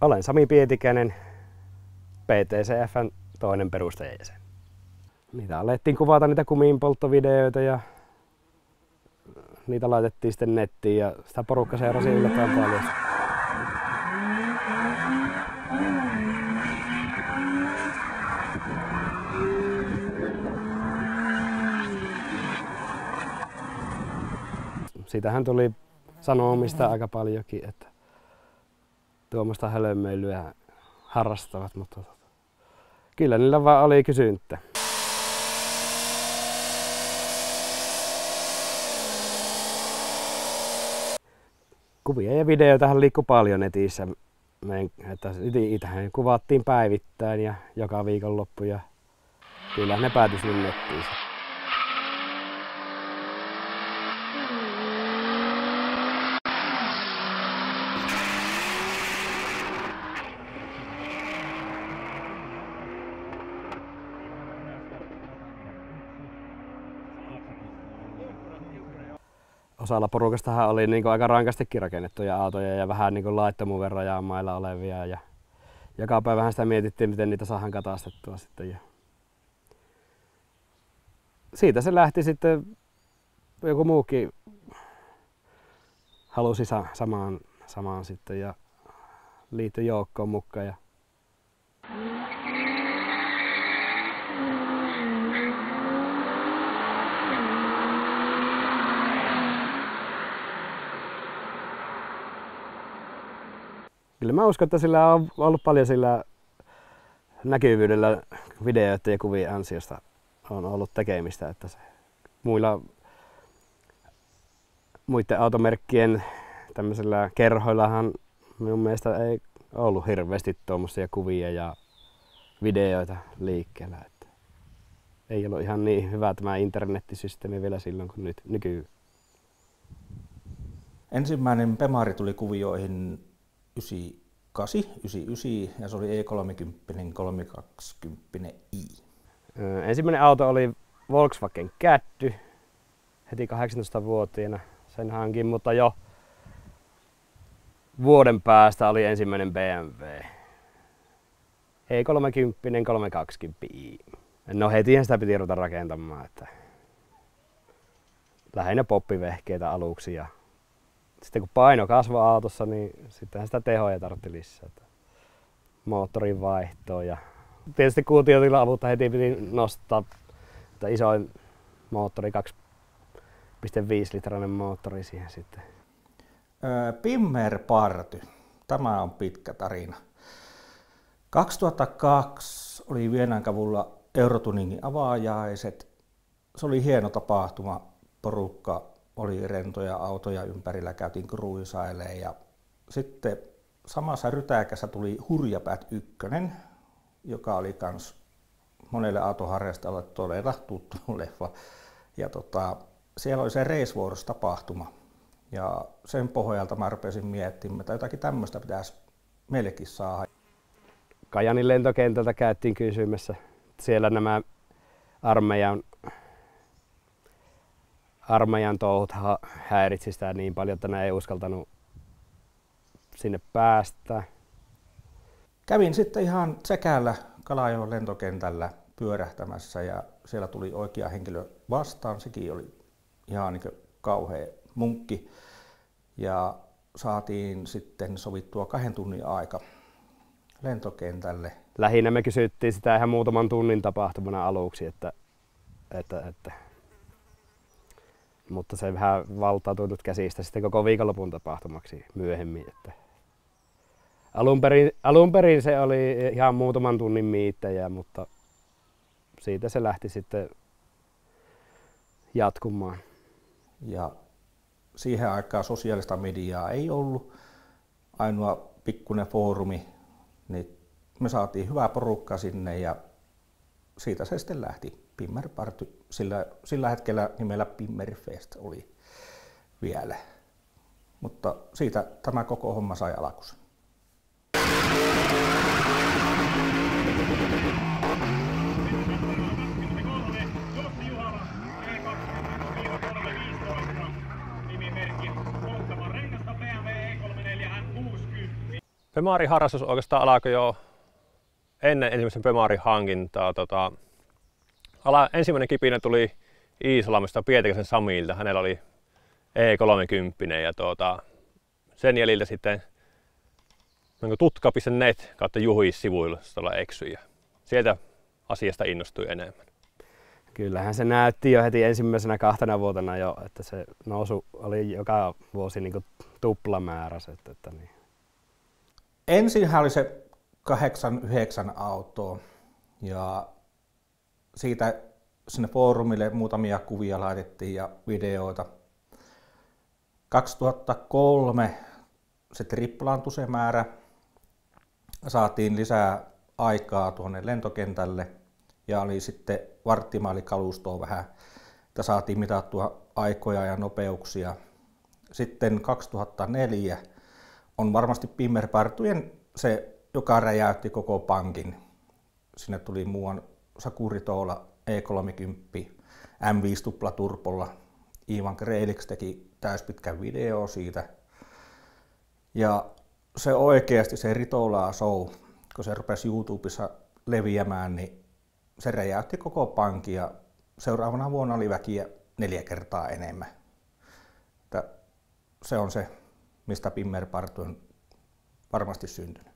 Olen Sami Pietikäinen, PTCF:n toinen perustajajäsen. Niitä alettiin kuvata niitä kuminpolttovideoita ja niitä laitettiin sitten nettiin ja sitä porukka seurasi yllättävän paljon. Siitähän tuli sanomista aika paljonkin, että tuommoista hölmöilyä harrastavat, mutta kyllä niillä vaan oli kysyntää. Kuvia ja videoitahan liikkui paljon netissä. Itähän kuvattiin päivittäin ja joka viikonloppu ja kyllä ne päätyi sinne nettiin. Osalla porukastahan oli aika rankastikin rakennettuja autoja ja vähän laittomuuden rajamailla olevia. Ja joka päivähän sitä mietittiin, miten niitä saadaan katastettua sitten. Ja siitä se lähti sitten, joku muukin halusi samaan sitten ja liittyi joukkoon mukaan. Ja kyllä mä uskon, että sillä on ollut paljon sillä näkyvyydellä videoiden ja kuvien ansiosta on ollut tekemistä, että se muiden automerkkien tämmöisillä kerhoillahan minun mielestä ei ollut hirveästi tuommoisia kuvia ja videoita liikkeellä. Että ei ollut ihan niin hyvä tämä internettisysteemi vielä silloin kuin nyt nykyään. Ensimmäinen Bemari tuli kuvioihin 99 ja se oli E30 320i. Ensimmäinen auto oli Volkswagen Caddy heti 18-vuotiaana. Sen hankin, mutta jo vuoden päästä oli ensimmäinen BMW. E30 320i. No hetihän sitä piti ruveta rakentamaan. Että lähinnä poppivehkeitä aluksi. Ja sitten kun paino kasvoi autossa, niin sittenhän sitä tehoja tarvitsi lisää. Moottorin vaihtoa ja tietysti kuutiotilan avulta heti piti nostaa isoin moottori, 2,5-litrainen moottori siihen sitten. Pimmer Party. Tämä on pitkä tarina. 2002 oli Vienankavulla Eurotuningin avaajaiset. Se oli hieno tapahtuma. Porukka oli rentoja autoja ympärillä, käytiin kruisailemaan ja sitten samassa rytäkässä tuli Hurjapäät 1, joka oli kans monelle autoharrastajalle todella tuttu leffa. Ja siellä oli se Race Wars-tapahtuma ja sen pohjalta mä rupesin miettimään, että jotakin tämmöistä pitäisi meillekin saada. Kajanin lentokentältä käytiin kysymässä. Siellä nämä armeijan touhut häiritsi sitä niin paljon, että ne ei uskaltanut sinne päästä. Kävin sitten ihan Tsekällä Kalajoen lentokentällä pyörähtämässä ja siellä tuli oikea henkilö vastaan. Sekin oli ihan niin kauhea munkki ja saatiin sitten sovittua 2 tunnin aika lentokentälle. Lähinnä me kysyttiin sitä ihan muutaman tunnin tapahtumana aluksi, mutta se vähän valtautui käsistä sitten koko viikonlopun tapahtumaksi myöhemmin. Että alun perin se oli ihan muutaman tunnin miittejä, mutta siitä se lähti sitten jatkumaan. Ja siihen aikaan sosiaalista mediaa ei ollut. Ainoa pikkuinen foorumi, niin me saatiin hyvää porukkaa sinne ja siitä se sitten lähti. Pimmer Party, sillä hetkellä nimellä Pimmerfest oli vielä. Mutta siitä tämä koko homma sai alkunsa. Pemari-harrastus oikeastaan alkoi jo ennen ensimmäisen Pemarin hankintaa. Ensimmäinen kipinä tuli Iisalmesta Pietikäisen Samilta. Hänellä oli E30 ja sen jäljiltä sitten tutka.net kautta Juhis-sivuilla eksyi. Sieltä asiasta innostui enemmän. Kyllähän se näytti jo heti ensimmäisenä 2 vuotena jo, että se nousu oli joka vuosi niin kuin tuplamääräiset. Että niin. Ensinhän oli se 8-9 autoa ja siitä sinne foorumille muutamia kuvia laitettiin ja videoita. 2003 se triplaantui se määrä. Saatiin lisää aikaa tuonne lentokentälle ja oli sitten varttimaalikalustoa vähän, että saatiin mitattua aikoja ja nopeuksia. Sitten 2004 on varmasti Pimmerpartujen se, joka räjäytti koko pankin. Sinne tuli muuan Sakuritola E30 M5 tuplaturpolla. Ivan Greilix teki täyspitkän video siitä. Ja se oikeasti se Ritola show, kun se rupesi YouTubessa leviämään, niin se räjäytti koko pankin ja seuraavana vuonna oli väkiä 4 kertaa enemmän. Että se on se, mistä Pimmerpartu on varmasti syntynyt.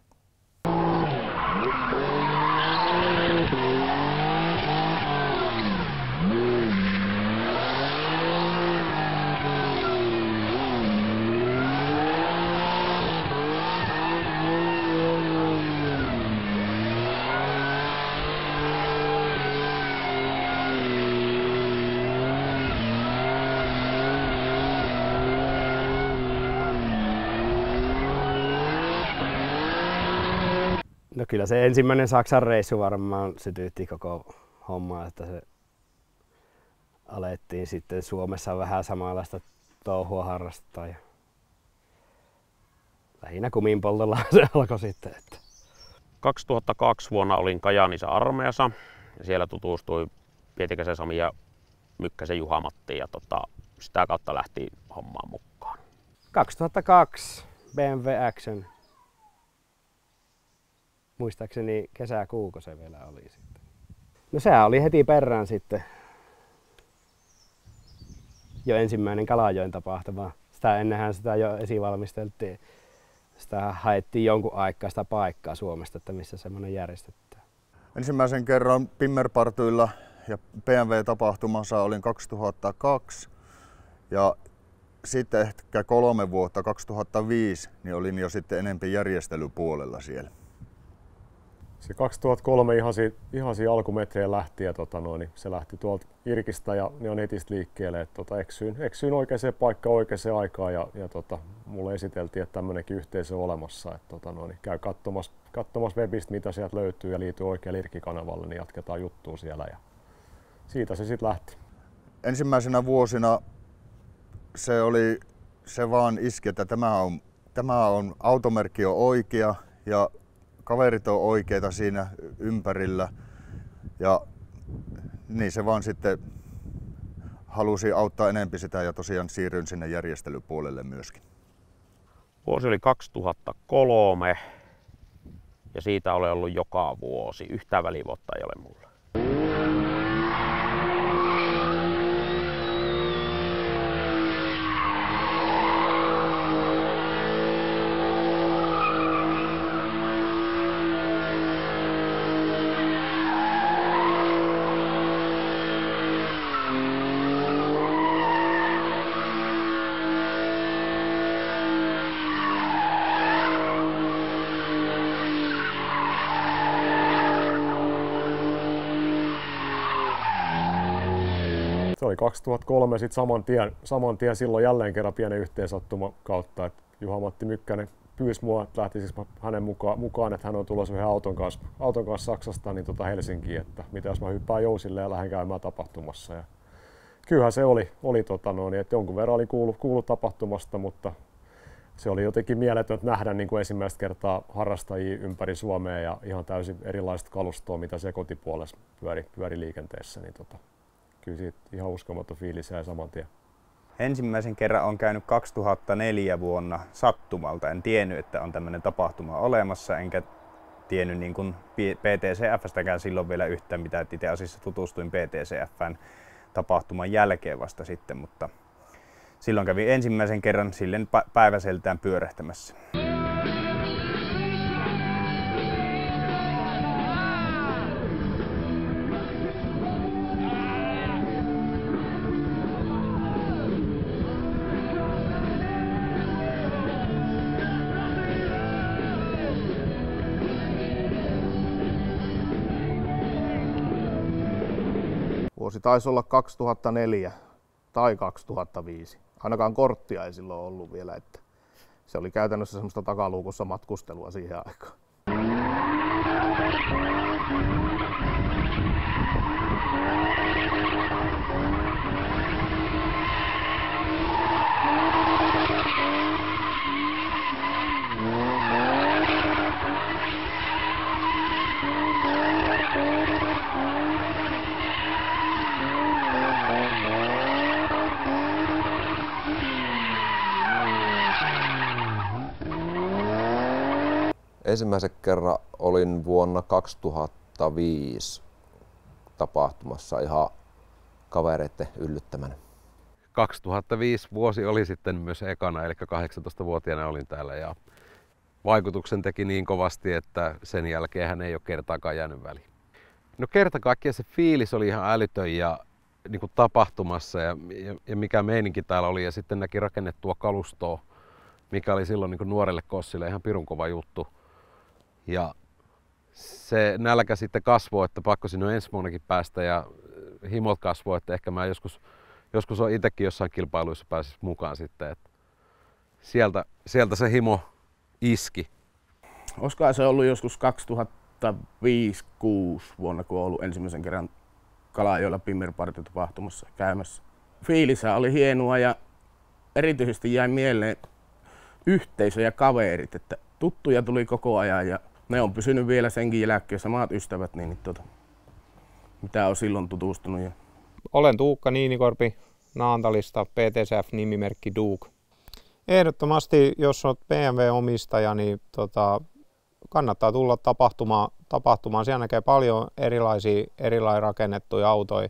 No kyllä se ensimmäinen Saksan reissu varmaan sytytti koko hommaa, että se alettiin sitten Suomessa vähän samanlaista touhua harrastaa. Ja lähinnä kuminpoltolla se alkoi sitten. Että. 2002 vuonna olin Kajaanissa armeijassa ja siellä tutustui Pietikäisen Sami ja Mykkäsen Juha-Matti ja sitä kautta lähti hommaan mukaan. 2002 BMW Action. Muistaakseni kesäkuuko se vielä oli sitten. No sehän oli heti perään sitten jo ensimmäinen Kalajoen tapahtuma. Sitä ennenhän sitä jo esivalmisteltiin. Sitä haettiin jonkun aikaa sitä paikkaa Suomesta, että missä semmoinen järjestetään. Ensimmäisen kerran Pimmerpartuilla ja BMW-tapahtumassa olin 2002 ja sitten ehkä 3 vuotta, 2005, niin olin jo sitten enemmän järjestelypuolella siellä. Se 2003 ihan siinä alkumetreen lähti ja se lähti tuolta Irkistä ja ne on netistä liikkeelle. Että eksyin oikeaan paikkaan oikeaan aikaan ja mulle esiteltiin, että tämmöinenkin yhteisö on olemassa. Että käy katsomassa webistä, mitä sieltä löytyy ja liity oikealle Irkki-kanavalle, niin jatketaan juttua siellä ja siitä se sitten lähti. Ensimmäisenä vuosina se vaan iski, että tämä on automerkki on oikea ja kaverit on oikeita siinä ympärillä ja niin se vaan sitten halusi auttaa enempi sitä ja tosiaan siirryin sinne järjestelypuolelle myöskin. Vuosi oli 2003 ja siitä olen ollut joka vuosi. Yhtään välivuotta ei ole mulla. Se oli 2003 sitten saman tien silloin jälleen kerran pienen yhteensattuma kautta, että Juha-Matti Mykkänen pyysi mua, että lähtisin hänen mukaan, että hän on tulossa yhden auton kanssa Saksasta niin Helsinkiin, että mitä jos mä hyppään jousille ja lähden käymään tapahtumassa. Ja kyllähän se oli että jonkun verran oli kuullut tapahtumasta, mutta se oli jotenkin mieletöntä nähdä niin kuin ensimmäistä kertaa harrastajia ympäri Suomea ja ihan täysin erilaista kalustoa, mitä se kotipuolessa pyöri liikenteessä. Niin kyllä siitä ihan uskomaton fiilis jäi saman tien. Ensimmäisen kerran on käynyt 2004 vuonna sattumalta. En tiennyt, että on tämmöinen tapahtuma olemassa, enkä tiennyt niin kuin PTCF:stäkään silloin vielä yhtään mitään. Itse asiassa tutustuin PTCF:n tapahtuman jälkeen vasta sitten, mutta silloin kävin ensimmäisen kerran silleen päiväseltään pyörähtämässä. Vuosi taisi olla 2004 tai 2005. Ainakaan korttia ei silloin ollut vielä, että se oli käytännössä semmoista takaluukussa matkustelua siihen aikaan. Ensimmäisen kerran olin vuonna 2005 tapahtumassa ihan kavereiden yllyttämänä. 2005 vuosi oli sitten myös ekana, eli 18-vuotiaana olin täällä ja vaikutuksen teki niin kovasti, että sen jälkeen hän ei ole kertaakaan jäänyt väliin. No kerta kaikkiaan se fiilis oli ihan älytön ja niin kuin tapahtumassa ja mikä meininki täällä oli ja sitten näki rakennettua kalustoa, mikä oli silloin niin kuin nuorelle kossille ihan pirun kova juttu. Ja se nälkä sitten kasvoi, että pakko sinne on ensi vuonnakin päästä ja himot kasvoi, että ehkä mä joskus on itsekin jossain kilpailuissa pääsis mukaan sitten. Että sieltä se himo iski. Olisikohan se ollut joskus 2005-2006 vuonna, kun on ollut ensimmäisen kerran Kalajoella Pimmerparty-tapahtumassa käymässä. Fiilisä oli hienoa ja erityisesti jäi mieleen yhteisö ja kaverit, että tuttuja tuli koko ajan ja ne on pysynyt vielä senkin jälkeen, samat ystävät, mitä on silloin tutustunut. Olen Tuukka Niinikorpi Naantalista, PTCF-nimimerkki Duke. Ehdottomasti, jos olet BMW-omistaja, niin kannattaa tulla tapahtumaan. Siellä näkee paljon erilaisia rakennettuja autoja,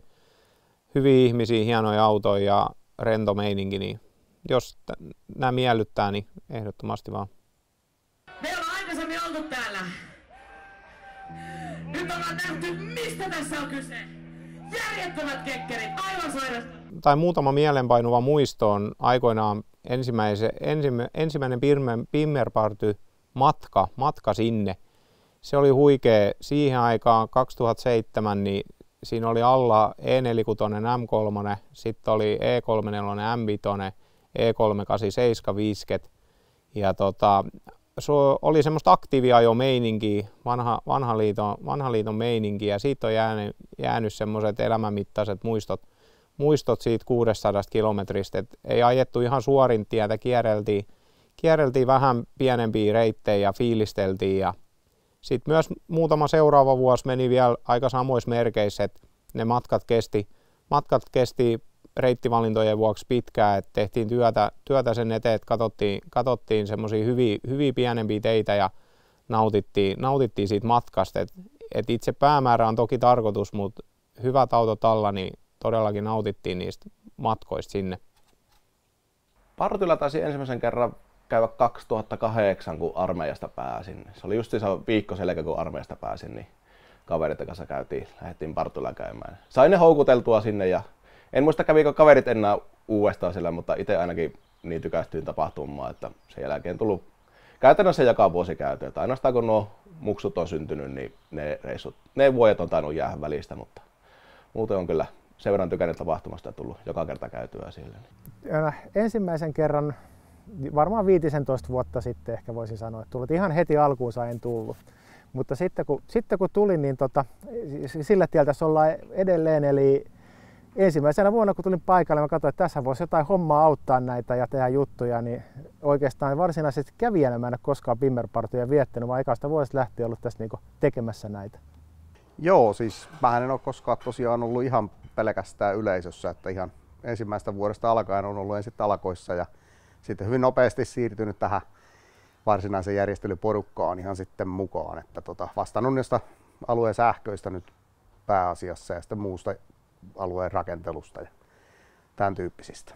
hyviä ihmisiä, hienoja autoja ja rento meininki. Niin jos nämä miellyttää, niin ehdottomasti vaan. Me ollaan aikaisemmin oltu täällä. Nyt ollaan nähty, mistä tässä on kyse. Järjettömät kekkerit, aivan sairasta. Tai muutama mielenpainuva muisto on aikoinaan ensimmäinen Pimmerparty matka sinne. Se oli huikea. Siihen aikaan 2007, niin siinä oli alla E46 M3, sitten oli E34 M5, E387 50 ja se oli semmoista aktiiviajomeininkiä, vanhan liiton meininkiä ja siitä on jäänyt semmoiset elämänmittaiset muistot siitä 600 kilometristä, et ei ajettu ihan suorin tietä, kierreltiin vähän pienempiä reittejä ja fiilisteltiin ja sitten myös muutama seuraava vuosi meni vielä aika samoissa merkeissä, että ne matkat kesti reittivalintojen vuoksi pitkään, että tehtiin työtä sen eteen, että katsottiin semmoisia hyviä pienempiä teitä ja nautittiin siitä matkasta. Et itse päämäärä on toki tarkoitus, mutta hyvät autot alla, niin todellakin nautittiin niistä matkoista sinne. Partylla taisi ensimmäisen kerran käydä 2008, kun armeijasta pääsin. Se oli just se viikko selkä, kun armeijasta pääsin, niin kavereiden kanssa lähdettiin Partylla käymään. Sain ne houkuteltua sinne ja en muista kävikö kaverit enää uudestaan siellä, mutta itse ainakin niin tykästyin tapahtumaan, että sen jälkeen tullut käytännössä joka vuosi käyty. Että ainoastaan kun nuo muksut on syntynyt, niin ne vuodet on tainnut jäädä välistä, mutta muuten on kyllä sen verran tykännyt tapahtumasta tullut joka kerta käytyä siellä. Ensimmäisen kerran varmaan 15 vuotta sitten ehkä voisin sanoa, että tullut ihan heti alkuunsa en tullut. Mutta sitten kun tulin, niin sillä tieltä ollaan edelleen, eli ensimmäisenä vuonna kun tulin paikalle, mä katsoin, että tässä voisi jotain hommaa auttaa näitä ja tehdä juttuja, niin oikeastaan varsinaisesti kävijänä mä en ole koskaan Pimmerpartyja viettänyt, vaan ekasta vuodesta lähtien ollut tässä niinku tekemässä näitä. Joo, siis mähän en ole koskaan tosiaan ollut ihan pelkästään yleisössä, että ihan ensimmäisestä vuodesta alkaen on ollut ensin talkoissa ja sitten hyvin nopeasti siirtynyt tähän varsinaisen järjestelyporukkaan ihan sitten mukaan. Että vastannut niistä alueen sähköistä nyt pääasiassa ja sitten muusta alueen rakentelusta ja tämän tyyppisistä.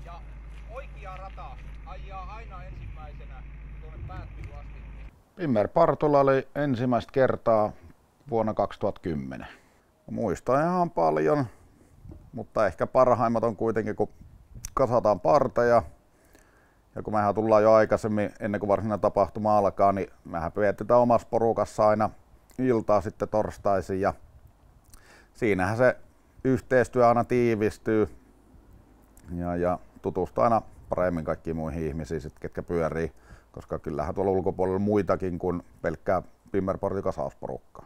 Ja oikea rata ajaa aina ensimmäisenä tuonne päättyyn asti. Pimmer-Partula oli ensimmäistä kertaa vuonna 2010. Muistan ihan paljon, mutta ehkä parhaimmat on kuitenkin, kun kasataan parteja. Ja kun mehän tullaan jo aikaisemmin, ennen kuin varsinainen tapahtuma alkaa, niin mehän vietetään omassa porukassa aina iltaa sitten torstaisin. Ja siinähän se yhteistyö aina tiivistyy ja tutustuu aina paremmin kaikkiin muihin ihmisiin, sit, ketkä pyörii. Koska kyllähän tuolla ulkopuolella muitakin kuin pelkkää Pimmer-Partin kasausporukkaa.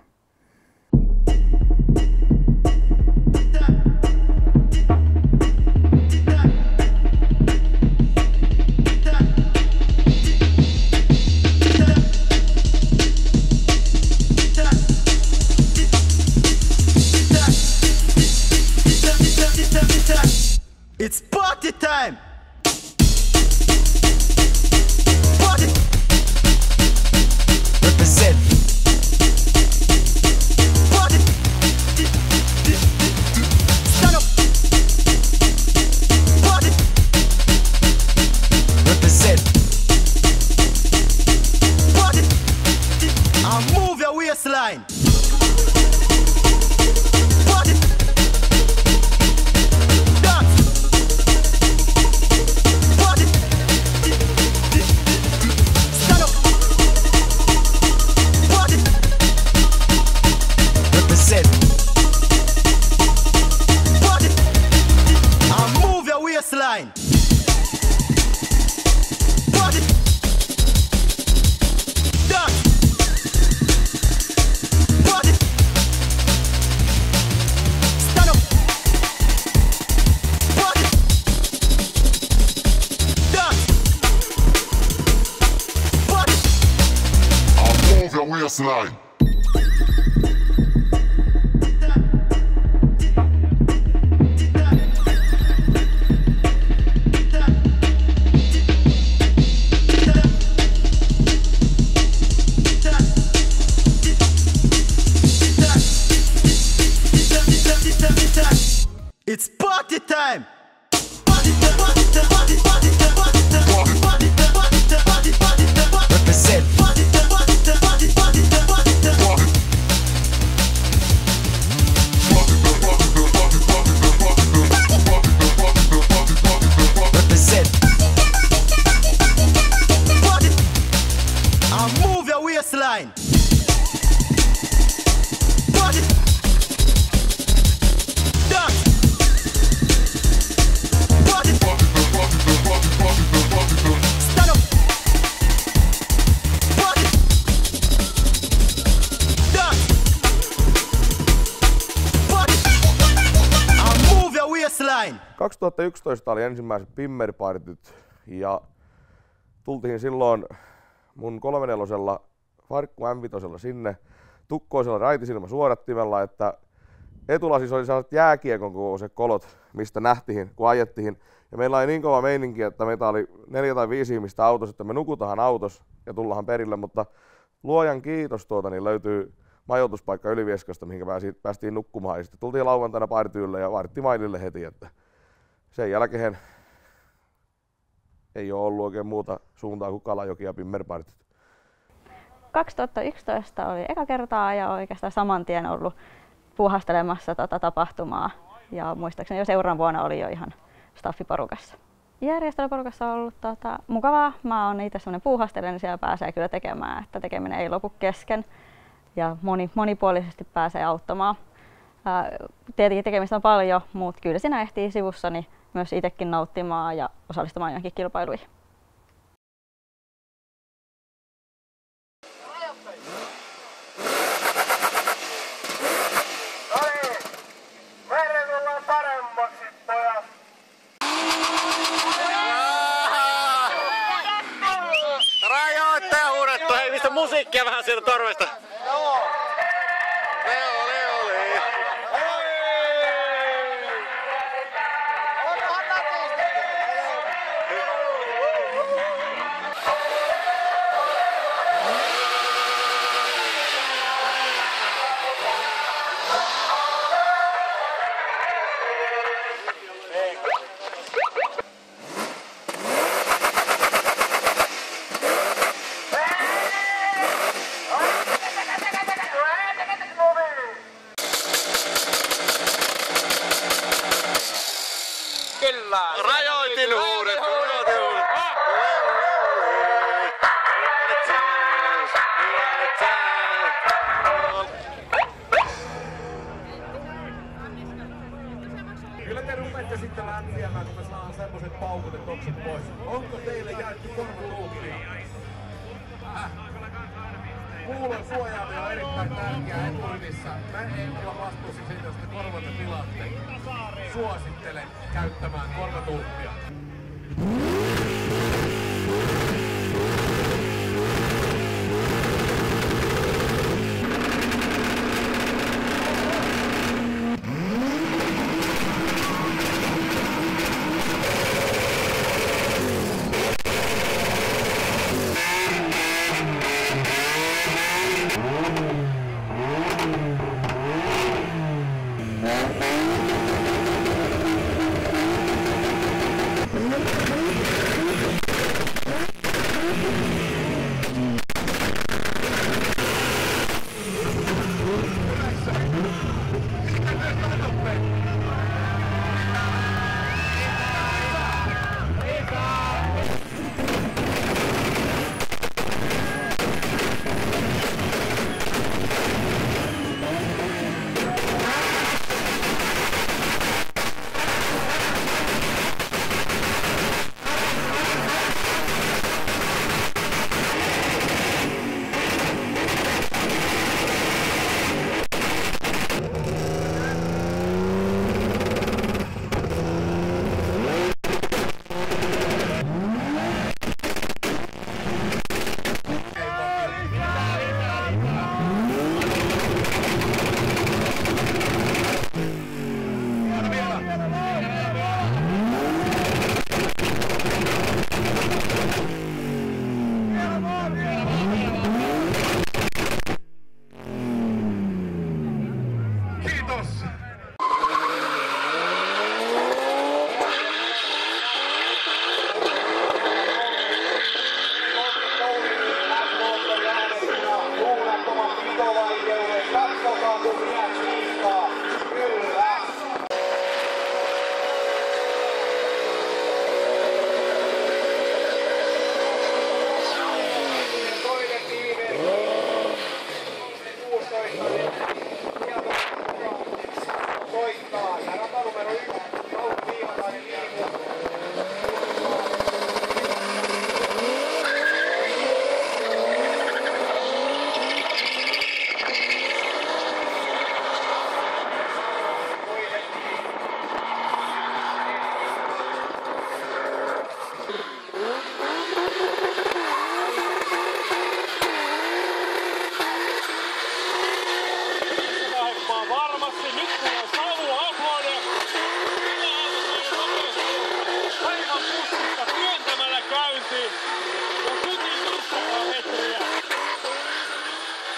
It's party time! Represent. Party. Stand up. Party. Represent. Party. And move your waistline. Party. Dance. Party. Stand up. Represent. Party. And move your waistline. Party. Dance. Party. Stand up. Party. Dance. Party. And move your waistline. It's party time! Represent. Represent. And move your waistline. Party. Dance. Party. Stand up. Party. Dance. Party. And move your waistline. 2011 oli ensimmäiset Pimmer-partit ja tultiin silloin mun 34 Farkku M5 sinne tukkoisella raitisilmä suodattimella, että etulasissa oli sellaiset jääkiekon kokoiset kolot, mistä nähtiin, kun ajettiin. Ja meillä oli niin kova meininki, että meitä oli 4 tai 5 ihmistä autossa, että me nukutaan autossa ja tullaan perille, mutta luojan kiitos niin löytyy majoituspaikka Ylivieskasta, mihin päästiin nukkumaan. Ja sitten tultiin lauantaina partyylle ja vaadittiin mailille heti, että sen jälkeen ei ole ollut oikein muuta suuntaa kuin Kalajoki ja Pimmer-partit. 2011 oli eka kertaa ja oikeastaan saman tien ollut puuhastelemassa tapahtumaa. Ja muistaakseni jo seuraavan vuonna oli jo ihan staffiporukassa. Järjestelyporukassa on ollut mukavaa. Mä oon itse sellainen puuhastelija, niin siellä pääsee kyllä tekemään, että tekeminen ei lopu kesken. Ja monipuolisesti pääsee auttamaan. Tietenkin tekemistä on paljon, mutta kyllä siinä ehtii sivussani myös itsekin nauttimaan ja osallistumaan johonkin kilpailuihin. Musiikkia vähän sieltä torvesta. tuuppia. Kuulon suojaaminen on erittäin tärkeää eturivissä. Mä en olla vastuussa siitä, jos te korvanne tilaatte. Suosittelen käyttämään korvatuuppia.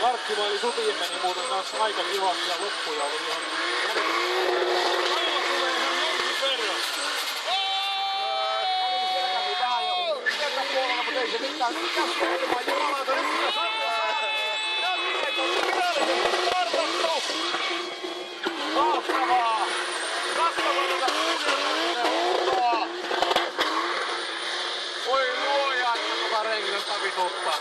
Markkimaili Sutiin meni muuten kanssa aika kivasti ja loppuja oli ihan aivan tulee ihan jonkin verran. Vähän jo sieltä puolella, mutta ei se mitään. Käskeetymään jumalauta nyt sitä sarjassa. Ja miten on virallisesti tartattu. Mahtavaa. Katsomalta uudelleen huutoa. Oi luoja, että tota rengeltä vituttaa.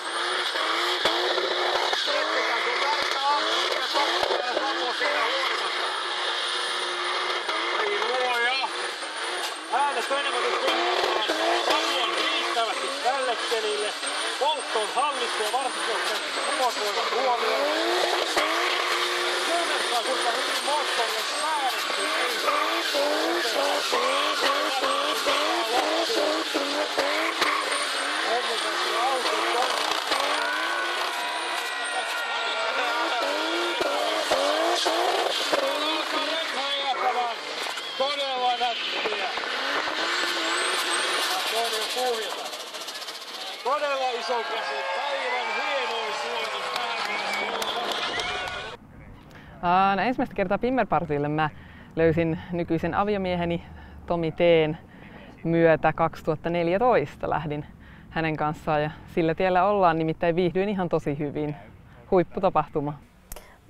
Äänet enemmän paljon riittävästi tälle pelille. Poltto on hallittu ja varsinkin, jos rumot voivat huomioon. Suomessa kuinka hyvin moottori on säädetty. Ennen kaikkea autot on. Todella nättiä. Toinen puhjata. Todella iso käsi. Päivän hienoin suoritus tähän. Ensimmäistä kertaa Pimmerpartyille mä löysin nykyisen aviomieheni Tomi Teen myötä 2014. Lähdin hänen kanssaan ja sillä tiellä ollaan, nimittäin viihdyin ihan tosi hyvin. Huipputapahtuma.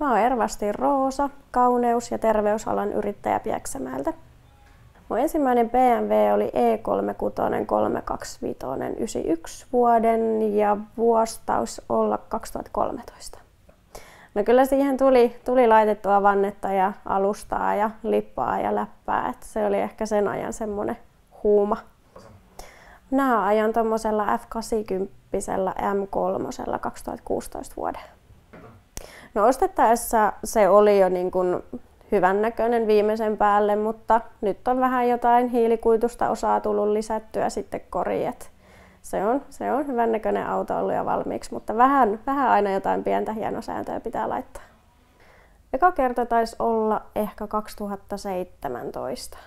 Mä oon Ervastin Roosa, kauneus- ja terveysalan yrittäjä Pieksämäeltä. Mun ensimmäinen BMW oli E36 325 91 vuoden ja vuosi taisi olla 2013. No kyllä siihen tuli laitettua vannetta ja alustaa ja lippaa ja läppää, että se oli ehkä sen ajan semmoinen huuma. Nää ajan tommosella F80 M3 2016 vuoden. No ostettaessa se oli jo niin kuin hyvän näköinen viimeisen päälle, mutta nyt on vähän jotain hiilikuitusta osaa tullut lisättyä sitten koriin. Se on hyvän näköinen auto ollut jo valmiiksi, mutta vähän aina jotain pientä hienosääntöä pitää laittaa. Eka kerta taisi olla ehkä 2017.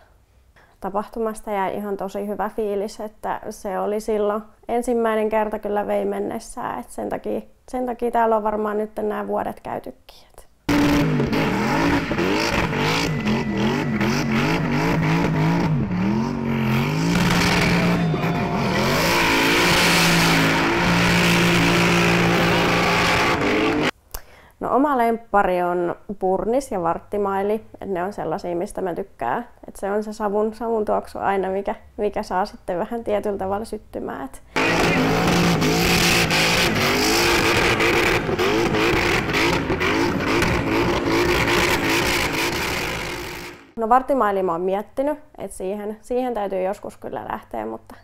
Tapahtumasta jäi ihan tosi hyvä fiilis, että se oli silloin ensimmäinen kerta kyllä vei mennessään. Et sen takia täällä on varmaan nyt nämä vuodet käytykin. No, oma lemppari on Purnis ja Varttimaili. Ne on sellaisia, mistä mä tykkään. Et se on se savun tuoksu aina, mikä saa sitten vähän tietyllä tavalla syttymään. No, Varttimaili mä oon miettinyt, että siihen täytyy joskus kyllä lähteä, mutta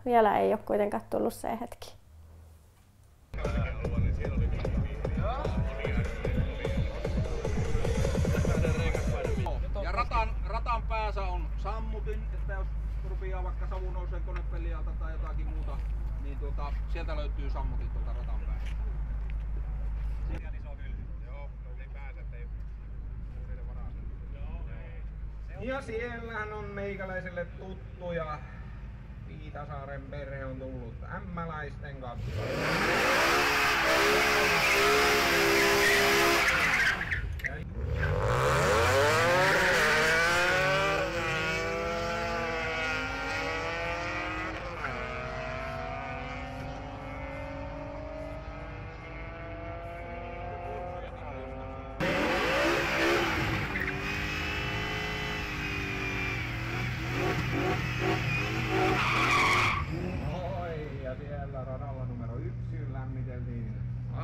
vielä ei ole kuitenkaan tullut se hetki. Ja ratan päässä on sammutin, että jos rupeaa vaikka savu nousee konepelialta tai jotakin muuta, niin sieltä löytyy sammutin tuolta ratan päästä. Ja siellähän on meikäläiselle tuttuja. Viitasaaren perhe on tullut ämmäläisten kanssa.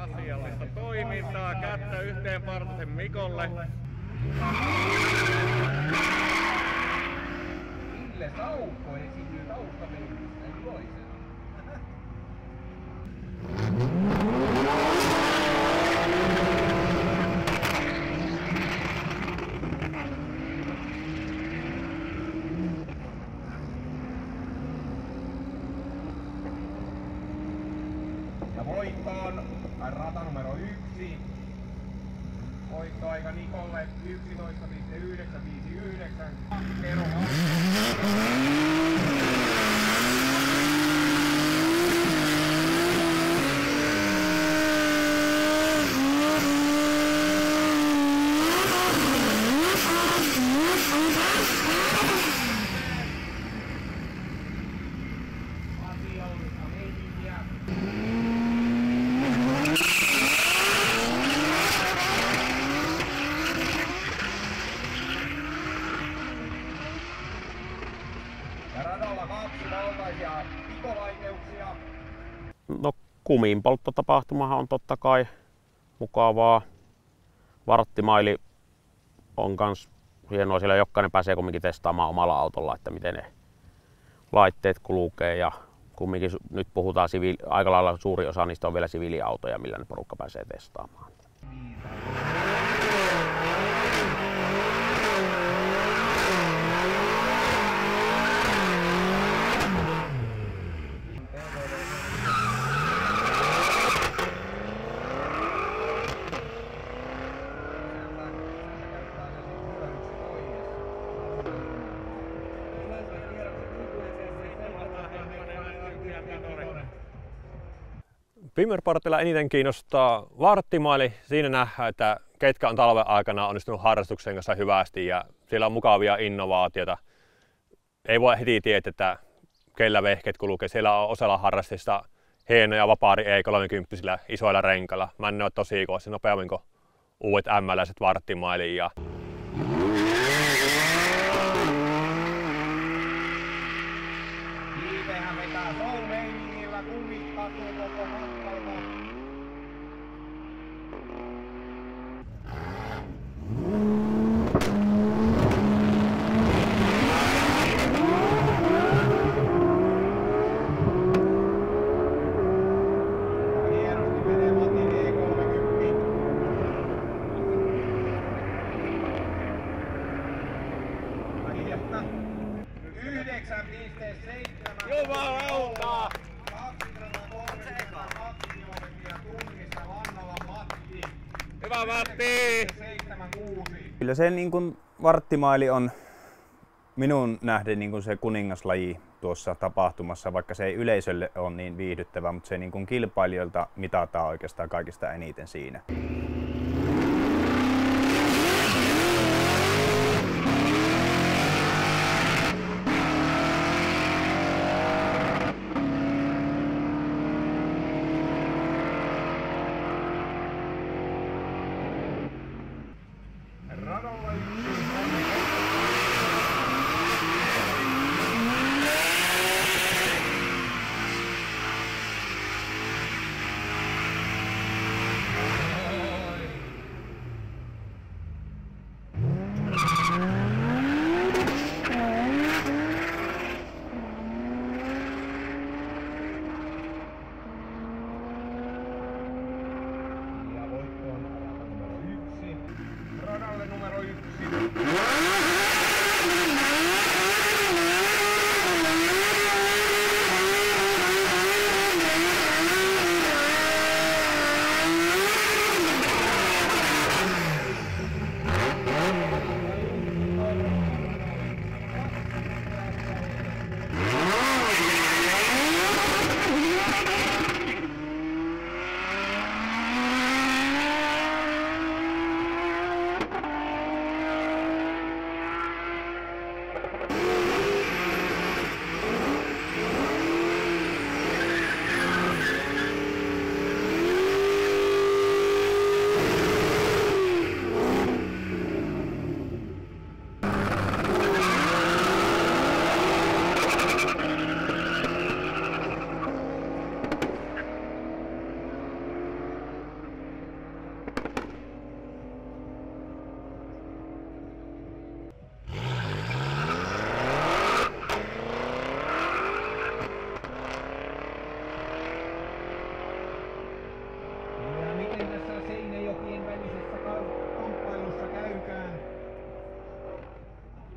Asiallista toimintaa, kättä yhteen Partasen Mikolle. Ville Saukko esiintyy taustapeilissä iloisena. Ja voittoon rata numero 1. Voittoaika Nikolle 11.959. No, kuminpolttotapahtumahan on totta kai mukavaa. Varttimaili on kans hienoa, siellä jokainen pääsee kumminkin testaamaan omalla autolla, että miten ne laitteet kulkee, ja kumminkin nyt puhutaan aika lailla suuri osa niistä on vielä siviiliautoja, millä ne porukka pääsee testaamaan. Pimmerpartilla eniten kiinnostaa Varttimaili. Siinä nähdään, että ketkä on talven aikana onnistunut harrastuksen kanssa hyvästi ja siellä on mukavia innovaatioita. Ei voi heti tietää, että keillä vehkeet kulkee. Siellä on osalla harrastista hienoja vapaari E30 isoilla renkailla. Männe on tosi koossa nopeammin kuin uudet ämmäläiset Varttimaili. Liipehän vetää soul-meiningillä, kumit katsoo koko matkalta. Hyvä Matti! Kyllä se niin kuin varttimaili on minun nähden niin kuin se kuningaslaji tuossa tapahtumassa, vaikka se ei yleisölle ole niin viihdyttävä, mutta se niin kuin kilpailijoilta mitataan oikeastaan kaikista eniten siinä.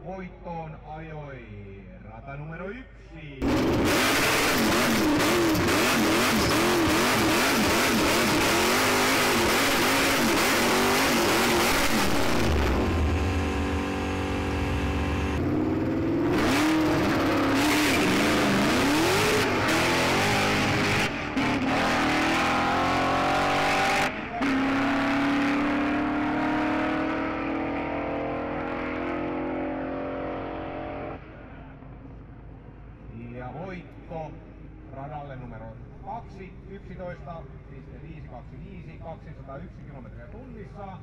Voittoon ajoi rata numero 1. Ja voitto radalle numero 2, 11.525, 201 kilometriä tunnissa.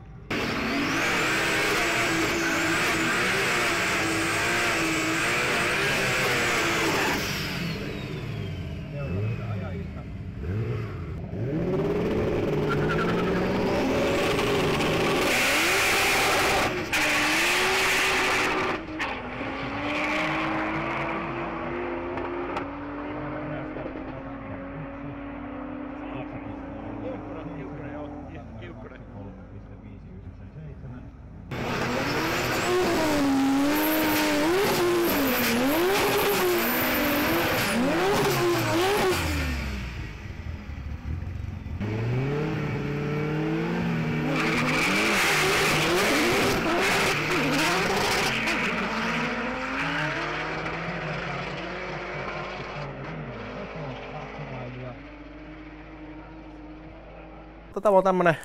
Tämä on tämmönen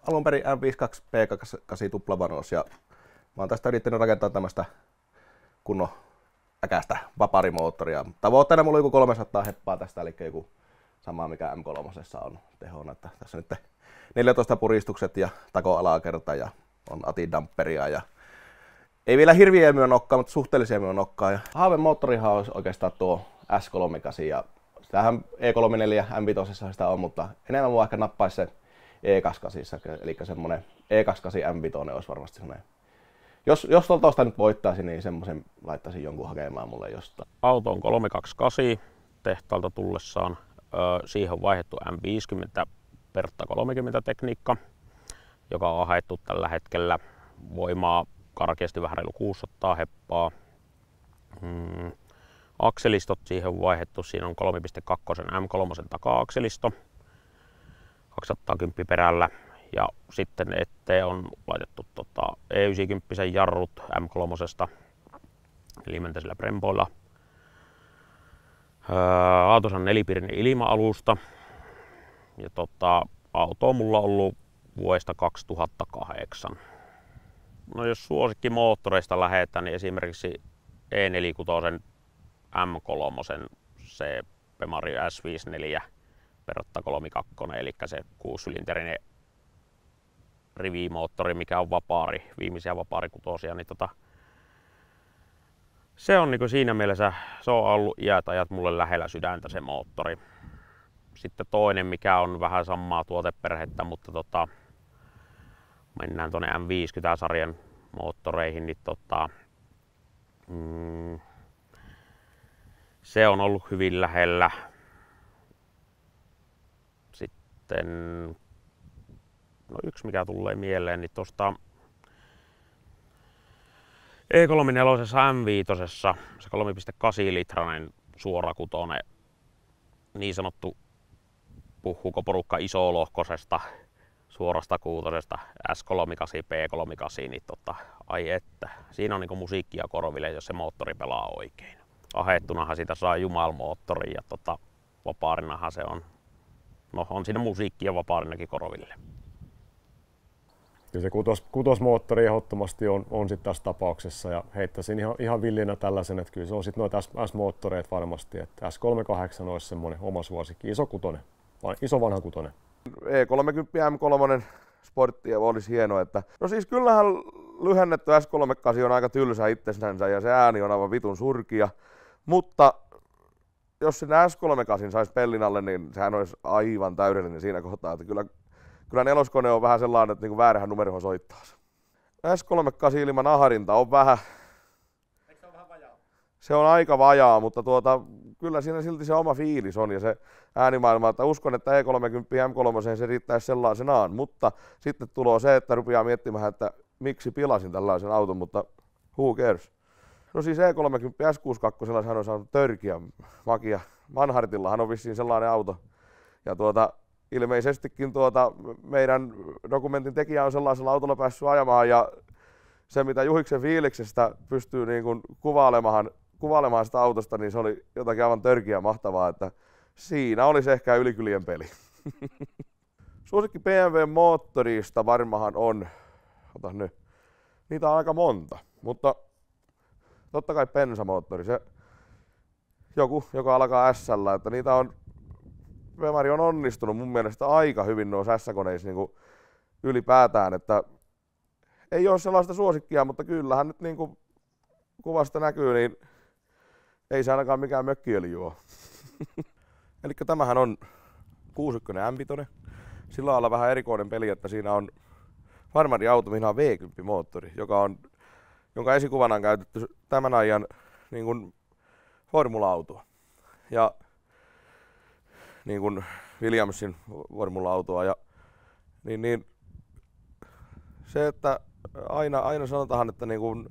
alun perin M52 P8 tuplavanos ja mä oon tästä yrittänyt rakentaa tämmöstä kunnon äkästä vaparimoottoria. Tavoitteena mulla on joku 300 heppaa tästä, eli joku sama mikä M3 on tehona. Että tässä nyt 14 puristukset ja tako-alakerta ja on ATI-damperia ja ei vielä hirviä myönokkaa, mutta suhteellisia myönokkaa. Ja haavemoottorihan olisi oikeastaan tuo S38 ja sitähän E34 M5 sitä on, mutta enemmän mua ehkä nappaisi se E28, eli semmonen E28 M5 olisi varmasti semmonen. Jos tuosta nyt voittaisi, niin semmoisen laittaisin jonkun hakemaan mulle jostain. Auto on 328 tehtaalta tullessaan. Siihen on vaihdettu M50 Pertta 30 tekniikka, joka on haettu tällä hetkellä voimaa karkeasti vähän reilu 600 heppaa. Akselistot siihen on vaihdettu. Siinä on 3.2 M3 taka-akselisto 210 perällä Ja sitten eteen on laitettu E90 jarrut M3, eli mentäisillä Bremboilla. Aatosan nelipirinen ilma-alusta. Ja auto on mulla ollut vuodesta 2008. No jos suosikkimoottoreista lähdetään, niin esimerkiksi E46 M3 se Bemari S54 Perrotta 32, eli se 6-sylinterinen rivimoottori, mikä on vapaari, viimeisiä vapaarikutosia, niin se on niin siinä mielessä, se on ollut iät ajat mulle lähellä sydäntä se moottori. Sitten toinen, mikä on vähän samaa tuoteperhettä, mutta mennään tuonne M50-sarjan moottoreihin, niin se on ollut hyvin lähellä. Sitten no yksi mikä tulee mieleen, niin tuosta E34 M5, se 3,8 litrainen suorakutonen, niin sanottu puhuuko porukka isolohkosesta suorasta kuutosesta S38, P38, niin ai että, siinä on niinku musiikkia korville, jos se moottori pelaa oikein. Ahettunahan siitä saa jumalmoottori ja vapaarinahan se on, no on siinä musiikkia vapaarinakin korville. Ja se kutosmoottori ehdottomasti on sitten tässä tapauksessa ja heittäisin ihan villinä tällaisen, että kyllä se on sitten noita S-moottoreita varmasti, että S38 olisi semmoinen oma suosikki, iso vanha kutonen. E30 M3 sportti olisi hieno, että no siis kyllähän lyhennetty S38 on aika tylsä itsensä ja se ääni on aivan vitun surkia, mutta jos sinne S38 saisi pellin alle, niin sehän olisi aivan täydellinen siinä kohtaa, että kyllä neloskone on vähän sellainen, että niinku väärään numeroon soittaa se. S38 ilman aharinta on vähän. Eikö se ole vähän vajaa? Se on aika vajaa, mutta kyllä siinä silti se oma fiilis on ja se äänimaailma, että uskon, että E30 M3 se riittäisi sellaisenaan, mutta sitten tulee se, että rupeaa miettimään, että miksi pilasin tällaisen auton, mutta who cares? No siis E30 S62 hän on saanut törkiä makia. Manhartillahan on vissiin sellainen auto. Ja ilmeisestikin meidän dokumentin tekijä on sellaisella autolla päässyt ajamaan ja se mitä Juhiksen fiiliksestä pystyy niin kuin kuvailemaan sitä autosta, niin se oli jotakin aivan törkiä mahtavaa, että siinä olisi ehkä ylikylien peli. Suosikki BMW-moottorista varmahan on, niitä on aika monta, mutta totta kai bensamoottori, se joku, joka alkaa S-llä, että niitä on Bemari on onnistunut mun mielestä aika hyvin noissa S-koneissa niin ylipäätään, että ei ole sellaista suosikkia, mutta kyllähän nyt niin kuin kuvasta näkyy, niin ei se ainakaan mikään mökkiöljy ole. Eli tämähän on 61 M5. Sillä lailla vähän erikoinen peli, että siinä on Farmarin auto, mihin on V10-moottori, jonka esikuvana on käytetty tämän ajan niin kuin formula-autoa. Ja niin kuin Williamsin formula-autoa. Ja, niin se, että aina sanotaan, että niin kuin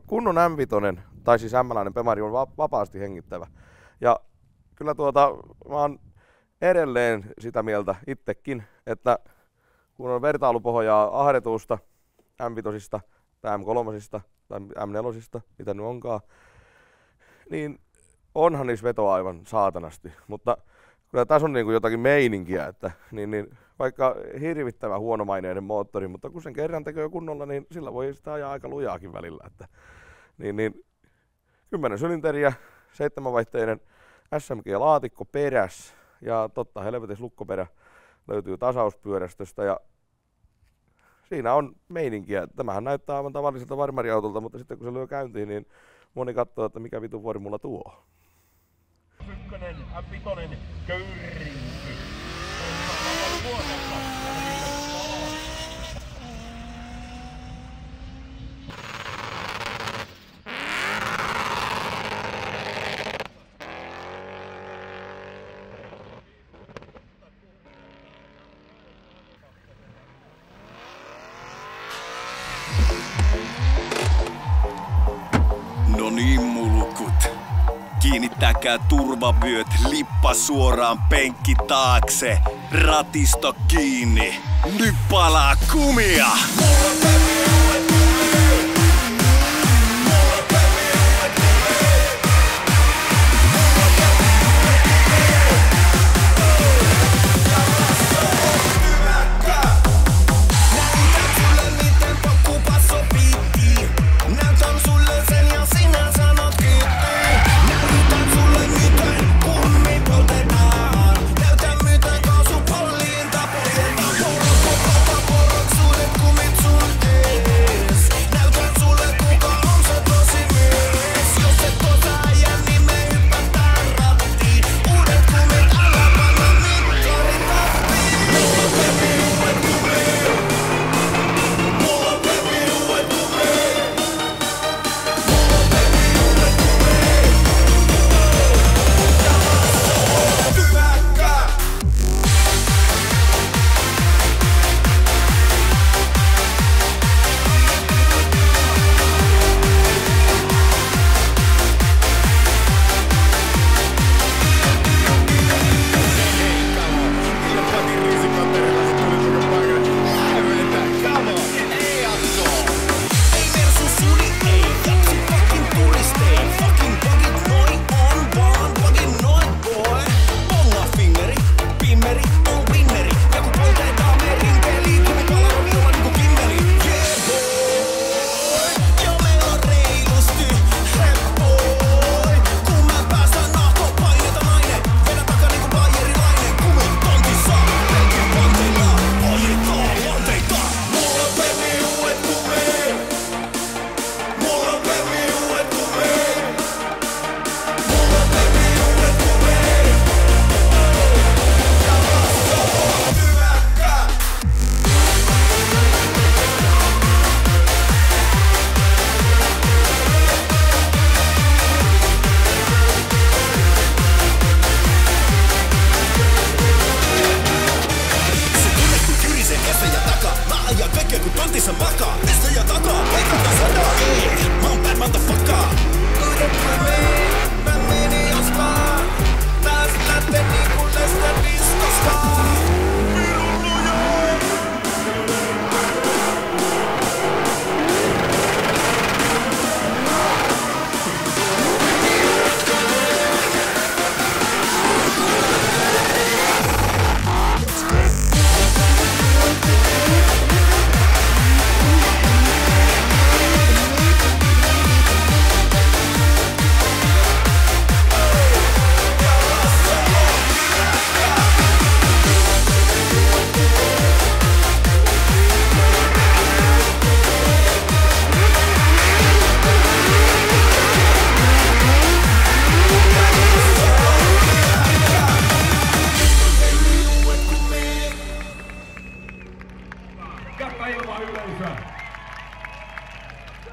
kunnon M5, tai siis M-läinen Bemari on vapaasti hengittävä. Ja kyllä mä oon edelleen sitä mieltä itsekin, että kun on vertailupohjaa ahdetusta M5 tai M3 tai M4, mitä nyt onkaan, niin onhan niissä vetoa aivan saatanasti, mutta kyllä tässä on niin kuin jotakin meininkiä, että niin, vaikka hirvittävän huonomaineinen moottori, mutta kun sen kerran tekee kunnolla, niin sillä voi sitä ajaa aika lujaakin välillä. Että, niin 10 sylinteriä, 7-vaihteinen SMG-laatikko peräs ja totta helvetis lukkoperä löytyy tasauspyörästöstä ja siinä on meininkiä. Tämähän näyttää aivan tavalliselta Farmari-autolta, mutta sitten kun se lyö käyntiin, niin moni katsoo, että mikä vitu formula tuo. Ykkönen, M5, köyrinki. No niin, mulkut. Kiinnittää selkää turvavyöt, lippa suoraan penkki taakse, ratisto kiinni, nyt palaa kumia!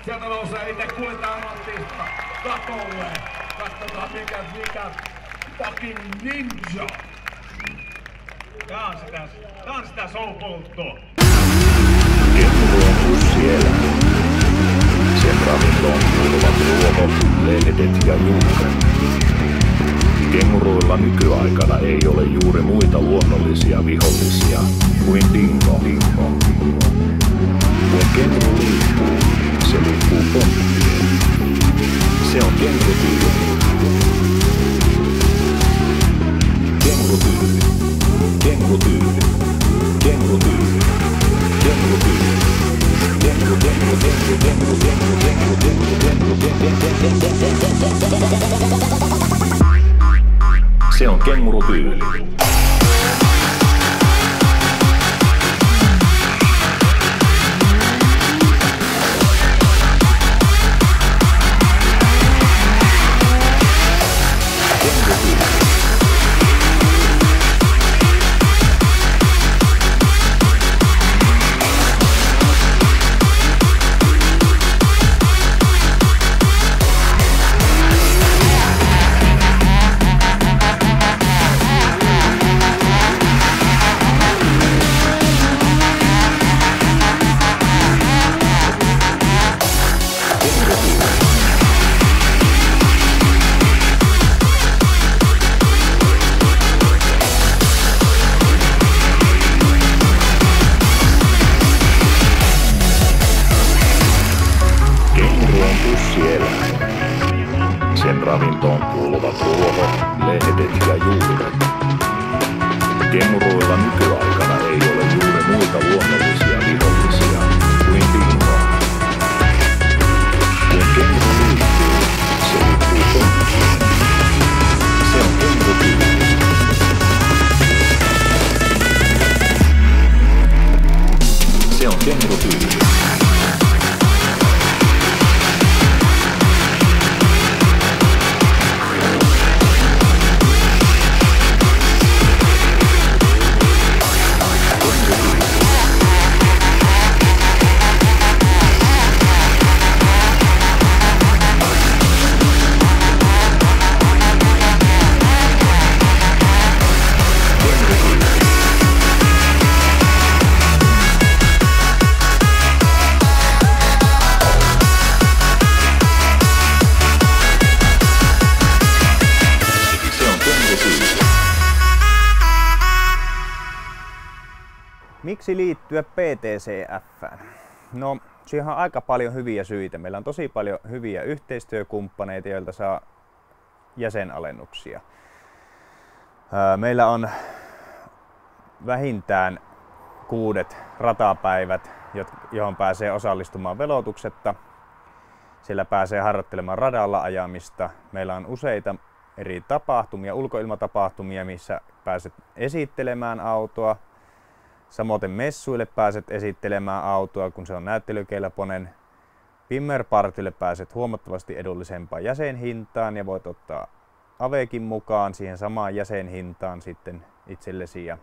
Sieltä nousee itse kuljetaan ammattista katolle. Katsotaan mikä fucking ninja. Tää on sitä showpolttoa. Kenguru on sussielämä. Sen ravintoon kuuluvat ruoho, lehdet ja juuret. Kenguruilla nykyaikana ei ole juuri muita luonnollisia vihollisia kuin dingo. Kun kenguru liikkuu, se liikkuu pomppien. Se on kengurutyyli. Kengurutyyli. Kengurutyyli. Kengurutyyli. Kengurutyyli. Se on kengurutyyli. Kenguruilla nykyaikana ei ole juuri muita luonnollisia vihollisia kuin bingo. Kun kenguru liittyy, se liittyy penkiin. Se on kengurutyyli. Se on kengurutyyli. Miksi liittyä PTCF:ään? No, siihen on aika paljon hyviä syitä. Meillä on tosi paljon hyviä yhteistyökumppaneita, joilta saa jäsenalennuksia. Meillä on vähintään 6 ratapäivät, johon pääsee osallistumaan velotuksetta. Siellä pääsee harjoittelemaan radalla ajamista. Meillä on useita eri tapahtumia, ulkoilmatapahtumia, missä pääset esittelemään autoa. Samoin messuille pääset esittelemään autoa, kun se on näyttelykelpoinen. Pimmerpartylle pääset huomattavasti edullisempaan jäsenhintaan ja voit ottaa Avekin mukaan siihen samaan jäsenhintaan sitten itsellesi. Ja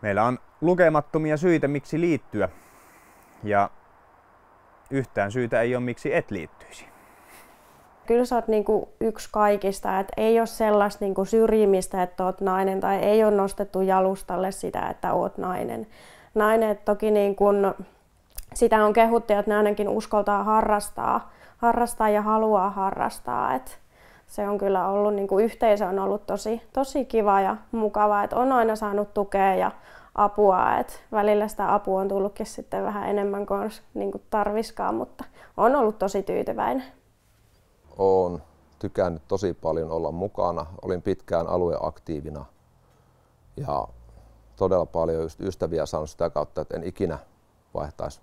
meillä on lukemattomia syitä, miksi liittyä. Ja yhtään syytä ei ole, miksi et liittyisi. Kyllä sä oot niinku yksi kaikista, että ei ole sellaista niinku syrjimistä, että oot nainen, tai ei ole nostettu jalustalle sitä, että oot nainen. Nainen toki niinku, sitä on kehuttu, että ne ainakin uskaltaa harrastaa ja haluaa harrastaa. Et se on kyllä ollut, niinku yhteisö on ollut tosi kiva ja mukava, että on aina saanut tukea ja apua. Et välillä sitä apua on tullutkin sitten vähän enemmän kuin olisi niinku tarviskaan, mutta on ollut tosi tyytyväinen. Olen tykännyt tosi paljon olla mukana. Olin pitkään alueaktiivina ja todella paljon ystäviä saanut sitä kautta, että en ikinä vaihtaisi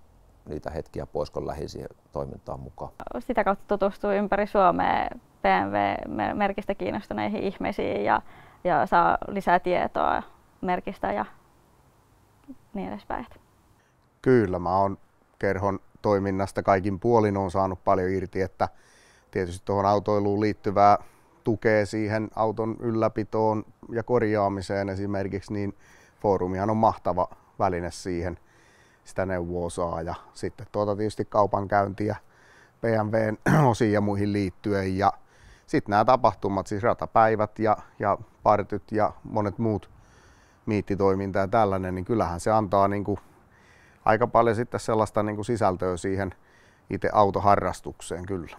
niitä hetkiä pois, kun lähdin siihen toimintaan mukaan. Sitä kautta tutustuu ympäri Suomea BMW-merkistä kiinnostuneihin ihmisiin ja saa lisää tietoa merkistä ja niin edespäin. Kyllä, mä oon kerhon toiminnasta kaikin puolin on saanut paljon irti, että tietysti tuohon autoiluun liittyvää tukea siihen auton ylläpitoon ja korjaamiseen esimerkiksi, niin foorumihan on mahtava väline siihen, sitä neuvoa saa. Ja sitten tietysti kaupankäyntiä BMWn osiin ja muihin liittyen. Ja sitten nämä tapahtumat, siis ratapäivät ja partyt ja monet muut miittitoiminta ja tällainen, niin kyllähän se antaa niinku aika paljon sitten sellaista niinku sisältöä siihen itse autoharrastukseen kyllä.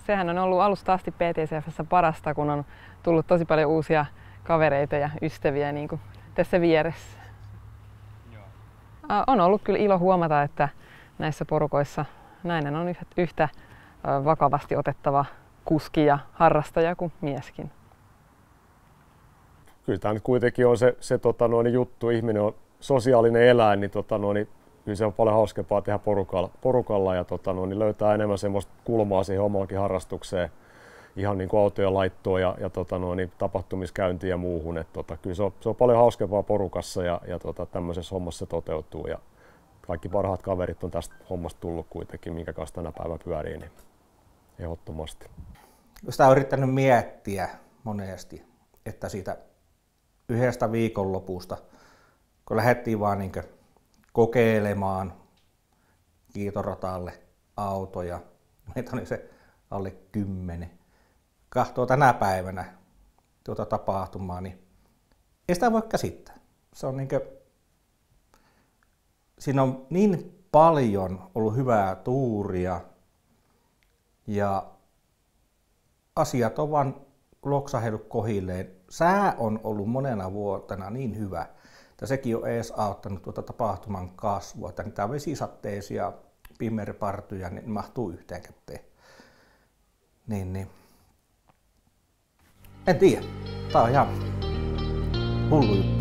Sehän on ollut alusta asti PTCF:ssä parasta, kun on tullut tosi paljon uusia kavereita ja ystäviä niin kuin tässä vieressä. On ollut kyllä ilo huomata, että näissä porukoissa nainen on yhtä vakavasti otettava kuski ja harrastaja kuin mieskin. Kyllä tämä nyt kuitenkin on se juttu, ihminen on sosiaalinen eläin, niin kyllä se on paljon hauskempaa tehdä porukalla ja löytää enemmän semmoista kulmaa siihen omaankin harrastukseen, ihan niin kuin autojen laittoon ja tapahtumiskäyntiin ja muuhun. Kyllä se on paljon hauskempaa porukassa ja tämmöisessä hommassa se toteutuu. Ja kaikki parhaat kaverit on tästä hommasta tullut kuitenkin, minkä kanssa tänä päivänä pyörii, niin ehdottomasti. Sitä on yrittänyt miettiä monesti, että siitä yhdestä viikonlopusta, kun lähdettiin vaan niin kokeilemaan kiitoratalle autoja, meitä oli se alle 10. Kahtoo tänä päivänä tuota tapahtumaa, niin ei sitä voi käsittää. Se on siinä on niin paljon ollut hyvää tuuria ja asiat on vaan loksahdellut kohilleen. Sää on ollut monena vuotena niin hyvä, että sekin on edes auttanut tuota tapahtuman kasvua, että niitä vesisatteisia pimmerpartuja niin mahtuu yhteen käteen. Niin. En tiedä. Tää on ihan hullu juttu.